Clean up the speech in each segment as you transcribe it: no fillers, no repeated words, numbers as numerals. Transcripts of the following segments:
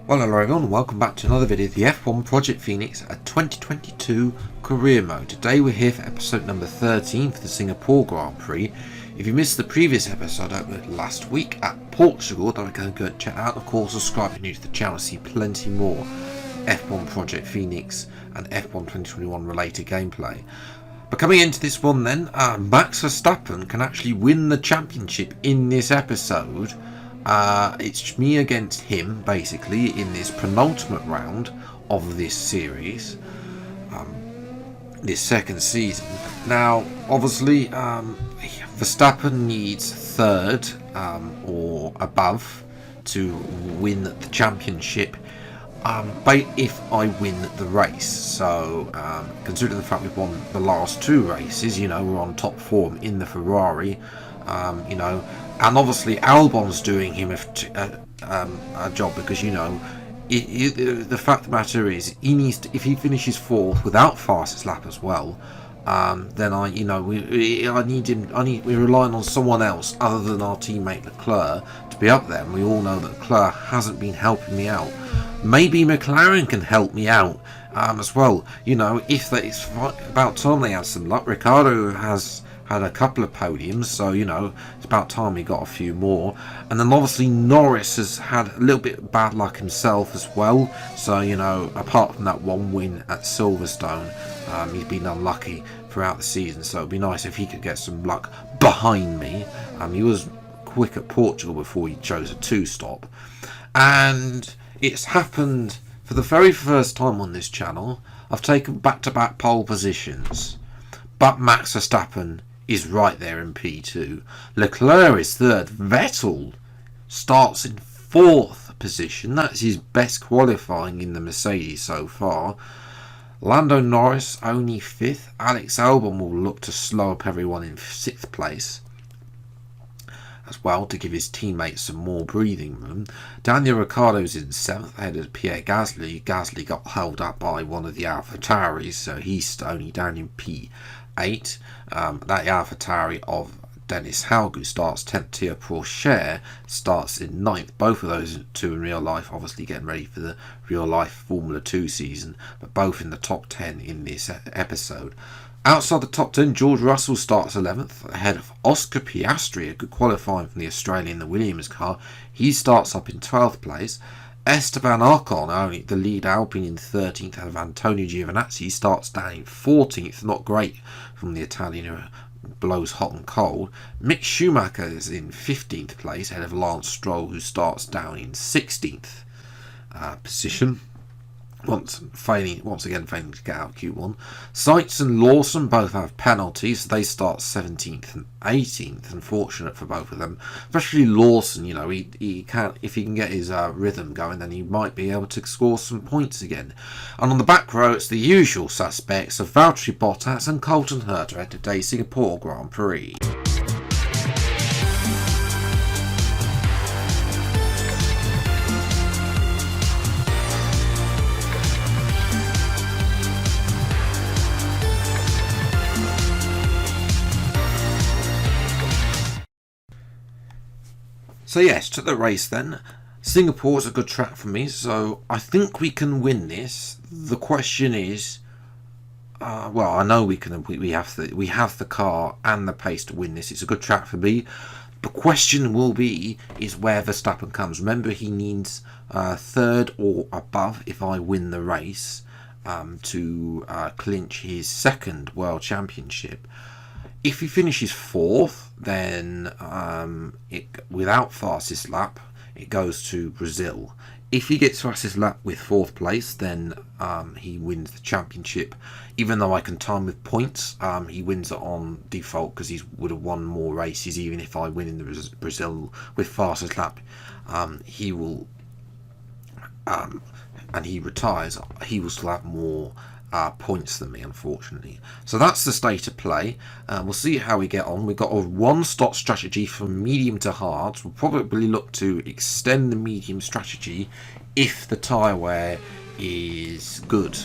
Well, hello everyone, and welcome back to another video of the F1 Project Phoenix, a 2022 career mode. Today we're here for episode number 13 for the Singapore Grand Prix. If you missed the previous episode I uploaded last week at Portugal, don't go and check out. Of course, subscribe if you're new to the channel to see plenty more F1 Project Phoenix and F1 2021 related gameplay. But coming into this one then, Max Verstappen can actually win the championship in this episode. It's me against him, basically, in this penultimate round of this series, this second season. Now, obviously, Verstappen needs third or above to win the championship, if I win the race. So, considering the fact we've won the last two races, we're on top form in the Ferrari, and obviously Albon's doing him a job because the fact of the matter is he needs to, if he finishes fourth without fastest lap as well, then we're relying on someone else other than our teammate Leclerc to be up there, and we all know that Leclerc hasn't been helping me out. Maybe McLaren can help me out as well. If it's about time they have some luck. Ricciardo has had a couple of podiums, so it's about time he got a few more. And then obviously Norris has had a little bit of bad luck himself as well, so apart from that one win at Silverstone, he's been unlucky throughout the season, so it'd be nice if he could get some luck behind me. He was quick at Portugal before he chose a two-stop, and it's happened for the very first time on this channel. I've taken back-to-back pole positions, but Max Verstappen is right there in P2. Leclerc is third. Vettel starts in fourth position. That's his best qualifying in the Mercedes so far. Lando Norris only fifth. Alex Albon will look to slow up everyone in sixth place as well, to give his teammates some more breathing room. Daniel Ricciardo's in seventh, ahead of Pierre Gasly. Gasly got held up by one of the AlphaTauris, so he's only down in P8. That AlphaTauri of Dennis Hauger, who starts 10th, Théo Pourchaire starts in 9th. Both of those two in real life, obviously getting ready for the real life Formula 2 season, but both in the top 10 in this episode. Outside the top 10, George Russell starts 11th, ahead of Oscar Piastri, a good qualifying from the Australian, the Williams car. He starts up in 12th place. Esteban Ocon, only the lead Alpine, in 13th, ahead of Antonio Giovinazzi, starts down in 14th. Not great from the Italian, who blows hot and cold. Mick Schumacher is in 15th place, ahead of Lance Stroll, who starts down in 16th position. Once again failing to get out Q1. Sainz and Lawson both have penalties. They start 17th and 18th. Unfortunate for both of them, especially Lawson. He can, if he can get his rhythm going, then he might be able to score some points again. And on the back row, it's the usual suspects of Valtteri Bottas and Colton Herta at today's Singapore Grand Prix. So yes, to the race then. Singapore is a good track for me, so I think we can win this. The question is, well, I know we can. We have the car and the pace to win this. It's a good track for me. The question will be is where Verstappen comes. Remember, he needs third or above if I win the race to clinch his second World Championship. If he finishes fourth, then without fastest lap, it goes to Brazil. If he gets fastest lap with fourth place, then he wins the championship. Even though I can time with points, he wins it on default because he would have won more races. Even if I win in the Brazil with fastest lap, he will, and he retires, he will still have more points than me, unfortunately. So that's the state of play. We'll see how we get on. We've got a one-stop strategy from medium to hard. We'll probably look to extend the medium strategy if the tyre wear is good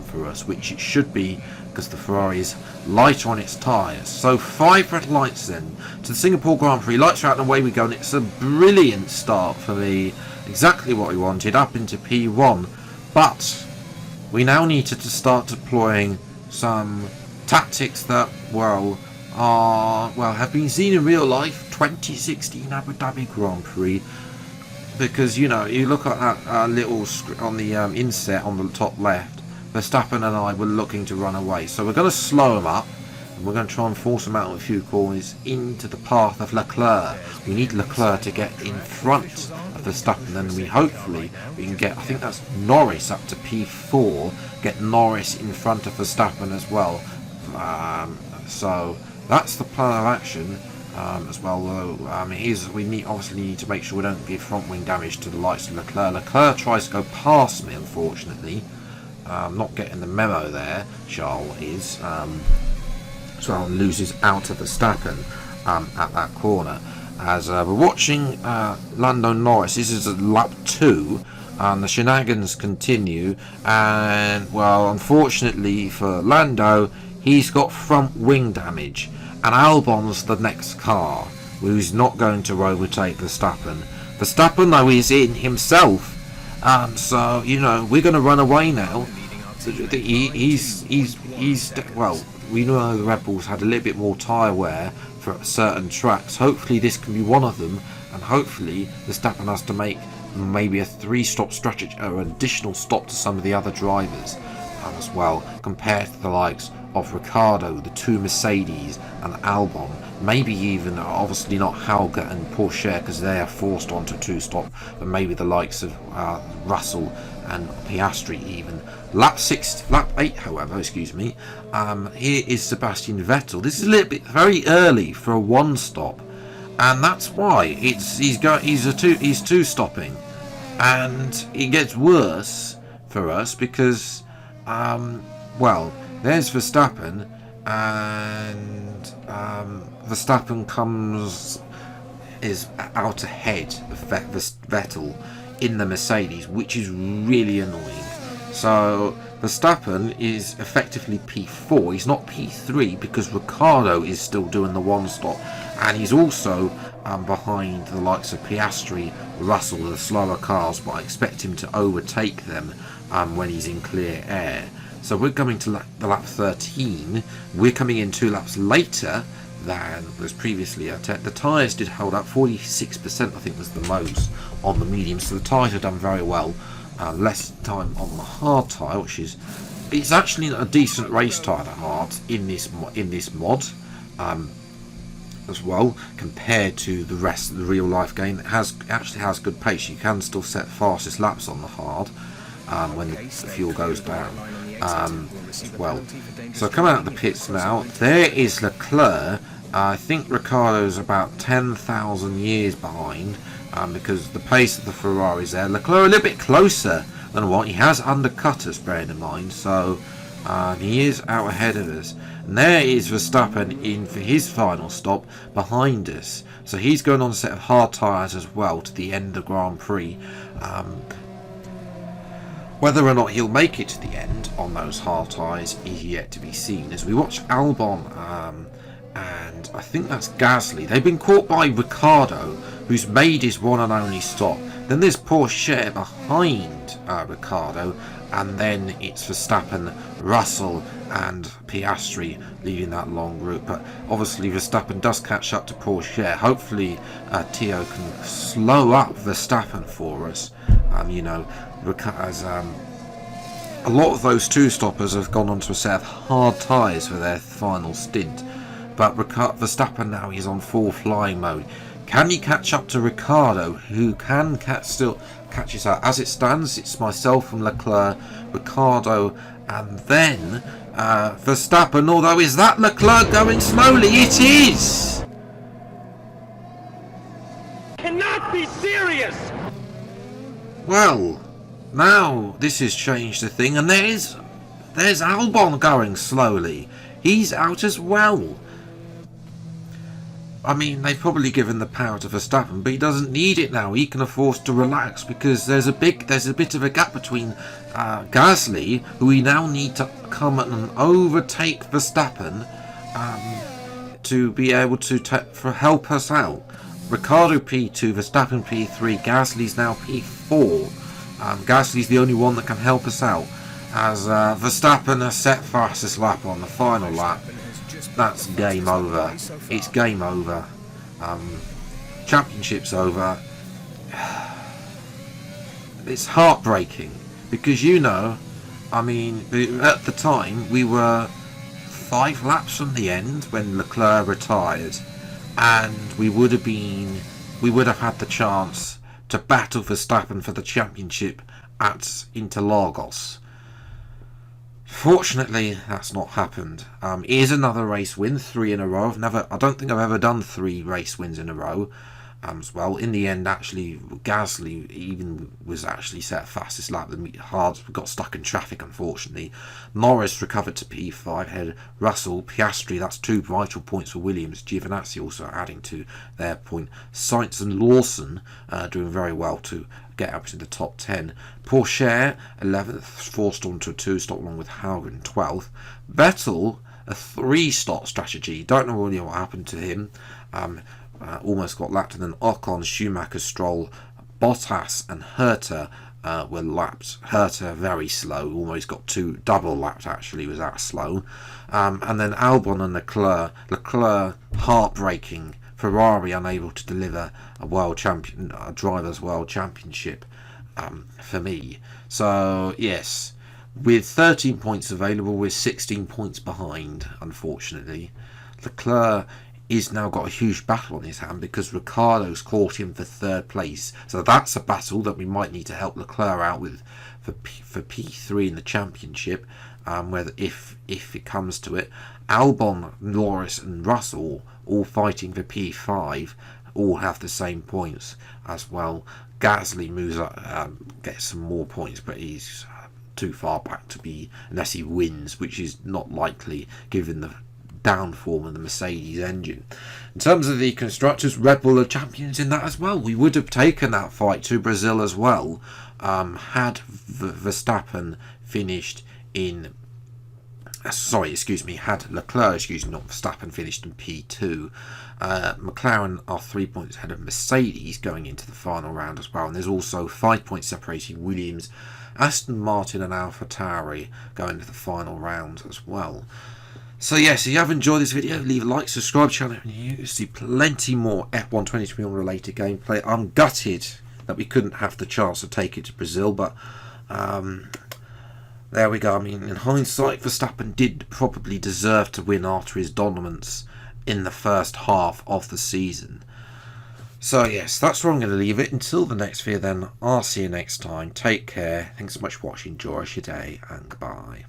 for us, which it should be because the Ferrari is lighter on its tyres. So 5 red lights then to the Singapore Grand Prix. Lights are out and away we go, and it's a brilliant start for me exactly what we wanted, up into P1. But we now needed to start deploying some tactics that, have been seen in real life. 2016 Abu Dhabi Grand Prix. Because, you look at that little script on the inset on the top left, Verstappen and I were looking to run away. So we're going to slow them up, and we're going to try and force them out of a few corners into the path of Leclerc. We need Leclerc to get in front of Verstappen, and hopefully we can get, I think that's Norris up to P4, get Norris in front of Verstappen as well. So that's the plan of action. As well, though, we obviously need to make sure we don't give front wing damage to the likes of Leclerc. Leclerc tries to go past me, unfortunately. Not getting the memo there. Charles is. So loses out of Verstappen at that corner. As we're watching Lando Norris, this is at lap 2. The shenanigans continue, and unfortunately for Lando, he's got front wing damage. And Albon's the next car, who's not going to overtake Verstappen. Verstappen, though, is in himself. So, we're going to run away now. We know the Red Bulls had a little bit more tyre wear for certain tracks. Hopefully this can be one of them. And hopefully Verstappen has to make maybe a 3-stop strategy, or an additional stop to some of the other drivers as well, compared to the likes of Ricciardo, the 2 Mercedes, and Albon. Maybe even, obviously not Hauger and Porsche, because they are forced onto 2-stop, but maybe the likes of Russell and Piastri even. Lap 8, however, here is Sebastian Vettel. This is a little bit very early for a 1-stop, and that's why he's 2-stopping, and it gets worse for us because there's Verstappen, and Verstappen is out ahead of Vettel in the Mercedes, which is really annoying. So Verstappen is effectively P4. He's not P3 because Ricciardo is still doing the 1-stop, and he's also behind the likes of Piastri, Russell, the slower cars, but I expect him to overtake them when he's in clear air. So we're coming to the lap 13. We're coming in 2 laps later than was previously. The tyres did hold up. 46% I think was the most on the medium. So the tyres have done very well. Less time on the hard tyre, it's actually a decent race tyre, the hard, in this mod. As well, compared to the rest of the real life game, it actually has good pace. You can still set fastest laps on the hard when the fuel goes down. So coming out of the pits now, there is Leclerc. I think Ricciardo's about 10,000 years behind because the pace of the Ferrari's there. Leclerc a little bit closer than what he has undercut us, bearing in mind. So he is out ahead of us. And there is Verstappen in for his final stop behind us. So he's going on a set of hard tyres as well to the end of Grand Prix. Whether or not he'll make it to the end on those hard tyres is yet to be seen. As we watch Albon and I think that's Gasly. They've been caught by Ricciardo, who's made his one and only stop. Then there's Porsche behind Ricciardo, and then it's Verstappen, Russell and Piastri leading that long group. But obviously Verstappen does catch up to Porsche. Hopefully Tio can slow up Verstappen for us. As a lot of those 2-stoppers have gone onto a set of hard tyres for their final stint. But Verstappen now is on full flying mode. Can he catch up to Ricciardo, who can still catches up? As it stands, it's myself and Leclerc, Ricciardo, and then Verstappen. Although, is that Leclerc going slowly? It is! Cannot be serious! Well, now this has changed the thing, and there's Albon going slowly. He's out as well. I mean, they've probably given the power to Verstappen, but he doesn't need it now. He can afford to relax because there's a bit of a gap between Gasly, who we now need to come and overtake Verstappen to be able to help us out. Ricciardo P2, Verstappen P3, Gasly's now P4. Gasly's the only one that can help us out, as Verstappen has set fastest lap on the final lap. That's game over. It's game over. Championship's over. It's heartbreaking because, you know, I mean, at the time we were 5 laps from the end when Leclerc retired, and we would have had the chance to battle Verstappen for the championship at Interlagos. Fortunately, that's not happened. It is another race win, 3 in a row. I don't think I've ever done 3 race wins in a row. As well, in the end, actually, Gasly even was actually set fastest lap. We got stuck in traffic, unfortunately. Norris recovered to P5, had Russell, Piastri. That's 2 vital points for Williams. Giovinazzi also adding to their point. Sainz and Lawson doing very well to get up to the top 10. Porsche 11th, forced onto a 2-stop along with Haugen 12th. Vettel a 3-stop strategy. Don't know really what happened to him. Almost got lapped, and then Ocon, Schumacher, Stroll, Bottas and Herta were lapped. Herta very slow, almost got 2 double lapped actually, was that slow. And then Albon and Leclerc heartbreaking. Ferrari unable to deliver a driver's world championship for me. So yes, with 13 points available, we're 16 points behind, unfortunately. Leclerc is now got a huge battle on his hand because Ricciardo's caught him for 3rd place. So that's a battle that we might need to help Leclerc out with for P3 in the championship, whether if it comes to it. Albon, Norris and Russell all fighting for P5, all have the same points as well. Gasly moves up, gets some more points, but he's too far back to be, unless he wins, which is not likely given the downform of the Mercedes engine. In terms of the constructors, Red Bull are champions in that as well. We would have taken that fight to Brazil as well, had Verstappen finished in had Leclerc, not Verstappen, finished in P2. McLaren are 3 points ahead of Mercedes going into the final round as well, and there's also 5 points separating Williams, Aston Martin and AlphaTauri going into the final round as well. So yes, if you have enjoyed this video, leave a like, subscribe channel if you're new to see plenty more F1 2021 related gameplay. I'm gutted that we couldn't have the chance to take it to Brazil, but there we go. I mean, in hindsight, Verstappen did probably deserve to win after his dominance in the first half of the season. So yes, that's where I'm going to leave it. Until the next video then, I'll see you next time. Take care. Thanks so much for watching. Enjoy your day and goodbye.